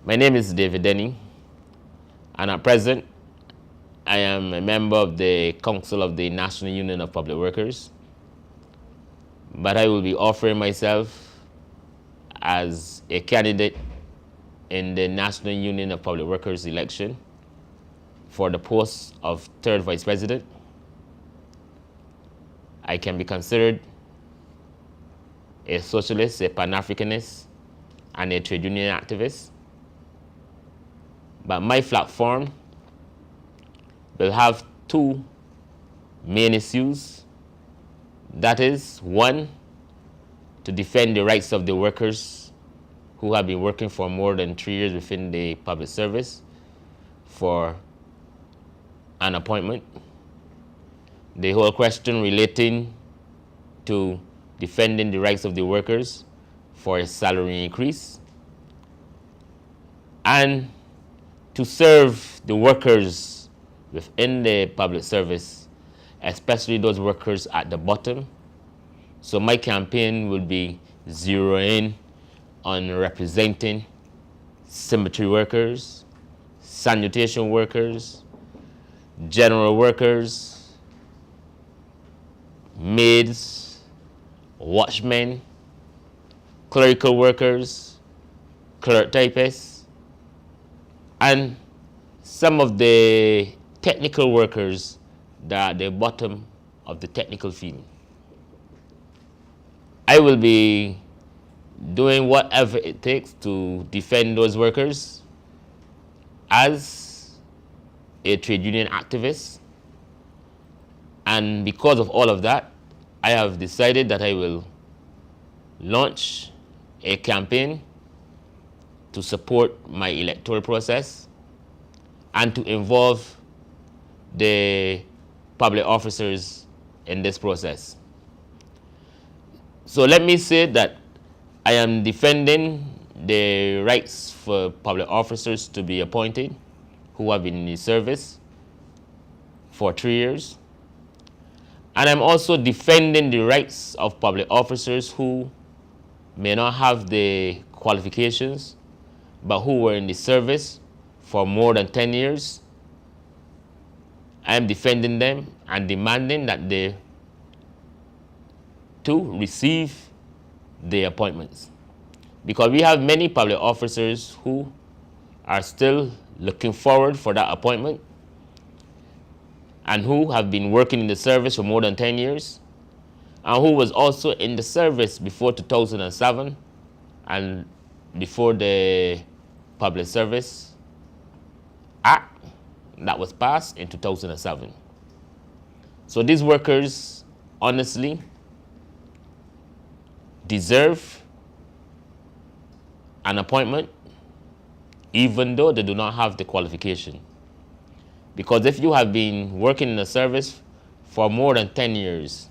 My name is Denny, and at present, I am a member of the Council of the National Union of Public Workers, but I will be offering myself as a candidate in the National Union of Public Workers election for the post of third vice president. I can be considered a socialist, a Pan-Africanist, and a trade union activist. But my platform will have two main issues. That is, one, to defend the rights of the workers who have been working for more than 3 years within the public service for an appointment. The whole question relating to defending the rights of the workers for a salary increase, and to serve the workers within the public service, especially those workers at the bottom. So my campaign will be zeroing on representing cemetery workers, sanitation workers, general workers, maids, watchmen, clerical workers, clerk typists, and some of the technical workers that are at the bottom of the technical field. I will be doing whatever it takes to defend those workers as a trade union activist. And because of all of that, I have decided that I will launch a campaign to support my electoral process and to involve the public officers in this process. So let me say that I am defending the rights for public officers to be appointed who have been in the service for 3 years. And I'm also defending the rights of public officers who may not have the qualifications, but who were in the service for more than 10 years. I am defending them and demanding that they to receive the appointments. Because we have many public officers who are still looking forward for that appointment and who have been working in the service for more than 10 years and who was also in the service before 2007 and before the Public Service Act that was passed in 2007. So these workers honestly deserve an appointment even though they do not have the qualification. Because if you have been working in the service for more than 10 years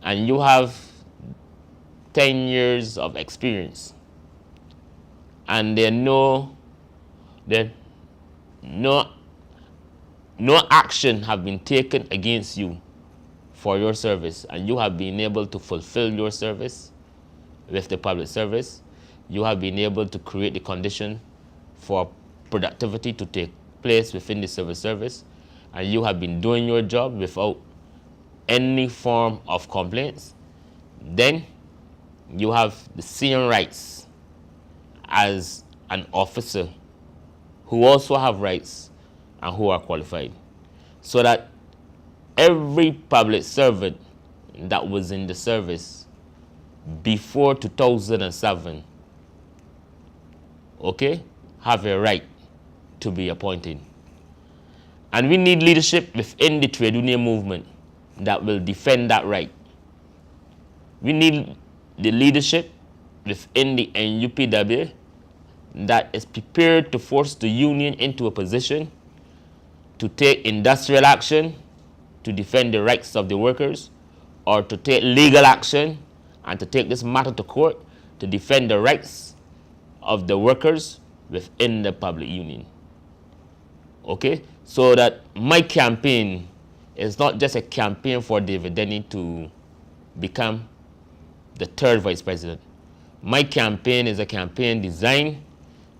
and you have 10 years of experience and no action have been taken against you for your service, and you have been able to fulfill your service with the public service, you have been able to create the condition for productivity to take place within the civil service, and you have been doing your job without any form of complaints, then you have the same rights as an officer who also have rights and who are qualified. So that every public servant that was in the service before 2007, okay, have a right to be appointed. And we need leadership within the trade union movement that will defend that right. We need the leadership within the NUPW that is prepared to force the union into a position to take industrial action to defend the rights of the workers, or to take legal action and to take this matter to court to defend the rights of the workers within the public union. Okay? So that my campaign is not just a campaign for David Denny to become the third vice president. My campaign is a campaign designed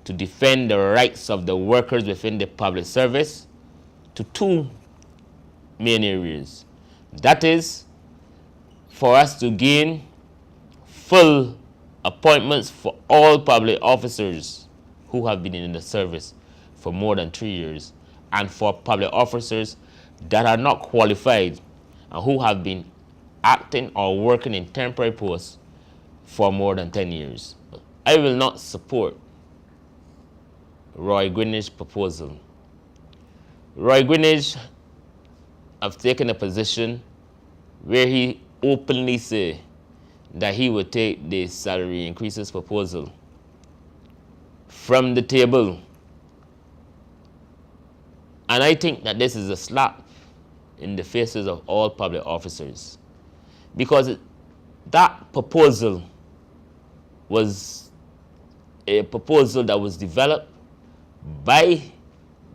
to defend the rights of the workers within the public service to two main areas. That is, for us to gain full appointments for all public officers who have been in the service for more than 3 years, and for public officers that are not qualified and who have been acting or working in temporary posts for more than 10 years. I will not support Roy Greenidge's proposal. Roy Greenidge have taken a position where he openly say that he would take the salary increases proposal from the table. And I think that this is a slap in the faces of all public officers, because that proposal was a proposal that was developed by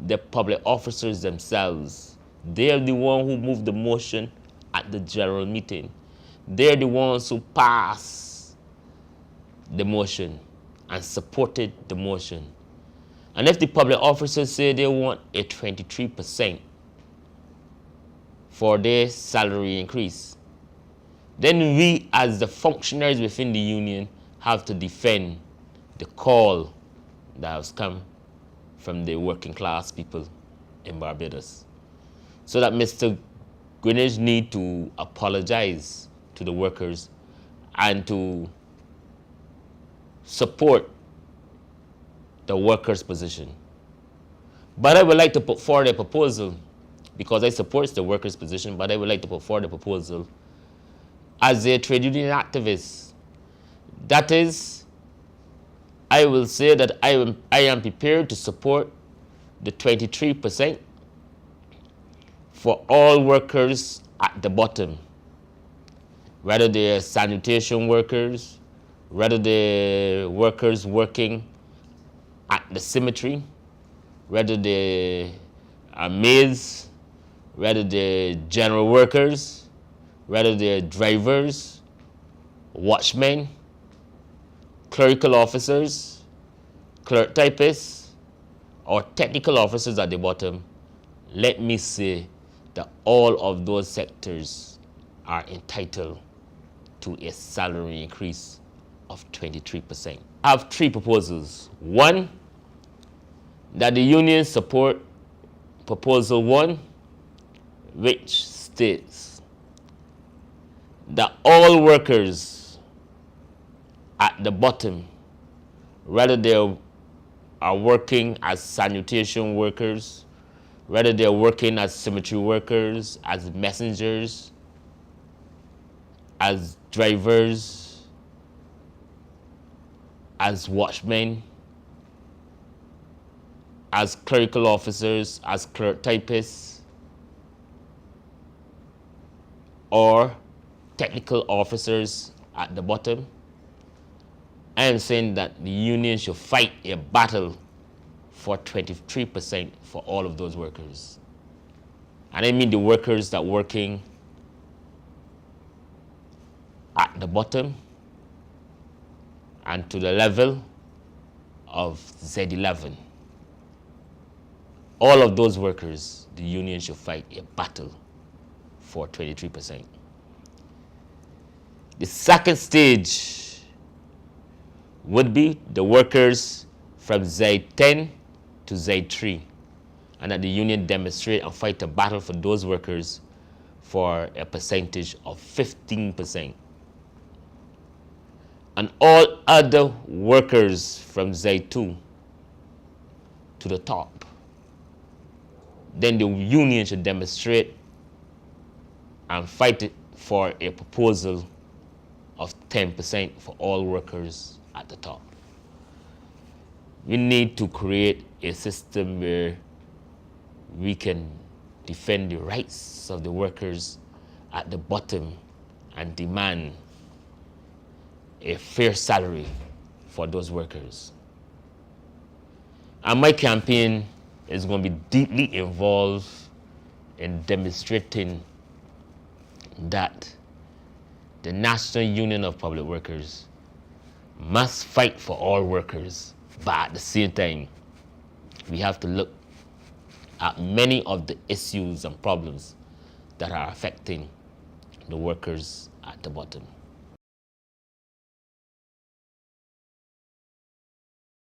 the public officers themselves. They are the one who moved the motion at the general meeting. They're the ones who passed the motion and supported the motion. And if the public officers say they want a 23% for their salary increase, then we as the functionaries within the union have to defend the call that has come from the working class people in Barbados. So that Mr. Greenidge need to apologize to the workers and to support the workers' position. But I would like to put forward a proposal, because I support the workers' position, but I would like to put forward a proposal as a trade union activist. That is, I will say that I am prepared to support the 23% for all workers at the bottom, whether they're sanitation workers, whether they're workers working at the cemetery, whether they are maids, whether they're general workers, whether they're drivers, watchmen, clerical officers, clerk typists, or technical officers at the bottom. Let me say that all of those sectors are entitled to a salary increase of 23%. I have three proposals. One, that the union support proposal 1, which states that all workers at the bottom, whether they are working as sanitation workers, whether they're working as cemetery workers, as messengers, as drivers, as watchmen, as clerical officers, as clerk typists, or technical officers at the bottom, I am saying that the union should fight a battle for 23% for all of those workers. And I mean the workers that are working at the bottom and to the level of Z11. All of those workers, the union should fight a battle for 23%. The second stage would be the workers from Z10 to Z3, and that the union demonstrate and fight a battle for those workers for a percentage of 15%. And all other workers from Z2 to the top, then the union should demonstrate and fight for a proposal of 10% for all workers at the top. We need to create a system where we can defend the rights of the workers at the bottom and demand a fair salary for those workers. And my campaign is going to be deeply involved in demonstrating that the National Union of Public Workers must fight for all workers But at the same time, we have to look at many of the issues and problems that are affecting the workers at the bottom.